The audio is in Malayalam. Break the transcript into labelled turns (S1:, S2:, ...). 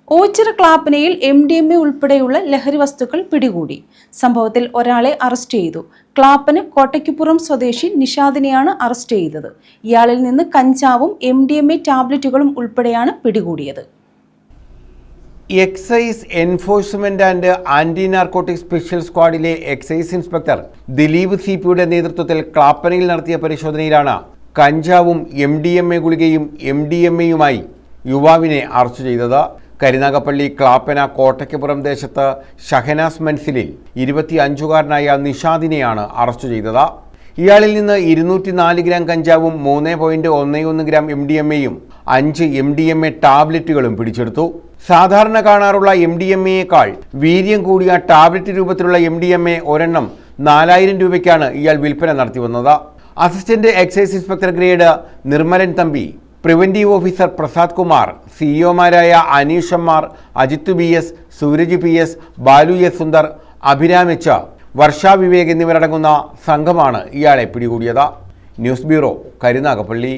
S1: ഓച്ചിറ ക്ലാപ്പനയിൽ MDMA ഉൾപ്പെടെയുള്ള ലഹരി വസ്തുക്കൾ പിടികൂടി. സംഭവത്തിൽ ഒരാളെ അറസ്റ്റ് ചെയ്തു. ക്ലാപ്പന കോട്ടയ്ക്കുപുറം സ്വദേശി നിഷാദിനെയാണ് അറസ്റ്റ് ചെയ്തത്. ഇയാളിൽ നിന്ന് കഞ്ചാവും MDMA ടാബ്ലറ്റുകളും ഉൾപ്പെടെയാണ് പിടികൂടിയത്.
S2: Excise enforcement and anti narcotic special സ്ക്വാഡിലെ എക്സൈസ് ഇൻസ്പെക്ടർ ദിലീപ് CPയുടെ നേതൃത്വത്തിൽ ക്ലാപ്പനയിൽ നടത്തിയ പരിശോധനയിലാണ് കഞ്ചാവും MDMA ഗുളികയും MDMAയുമായി യുവാവിനെ അറസ്റ്റ് ചെയ്തത്. കരുനാഗപ്പള്ളി ക്ലാപ്പന കോട്ടയ്ക്കുപുറം ദേശത്ത് ഷഹനാസ് മൻസിലിൽ 25-കാരനായ നിഷാദിനെയാണ് അറസ്റ്റ് ചെയ്തത്. ഇയാളിൽ നിന്ന് 204 ഗ്രാം കഞ്ചാവും 3.11 ഗ്രാം MDMAയും 5 MDMA ടാബ്ലറ്റുകളും പിടിച്ചെടുത്തു. സാധാരണ കാണാറുള്ള MDMAയേക്കാൾ വീര്യം കൂടിയ ടാബ്ലറ്റ് രൂപത്തിലുള്ള MDMA ഒരെണ്ണം 4000 രൂപയ്ക്കാണ് ഇയാൾ വിൽപ്പന നടത്തി വന്നത്. Assistant excise inspector grade Nirmalan Thampi, preventive officer Prasad Kumar, സിഇഒമാരായ Aneesh M R, Ajith BS, Sooraj PS, Balu S. Sundar, Abhiram H, Varsha Vivek എന്നിവരടങ്ങുന്ന സംഘമാണ് ഇയാളെ പിടികൂടിയത്. News bureau, Karunagappally.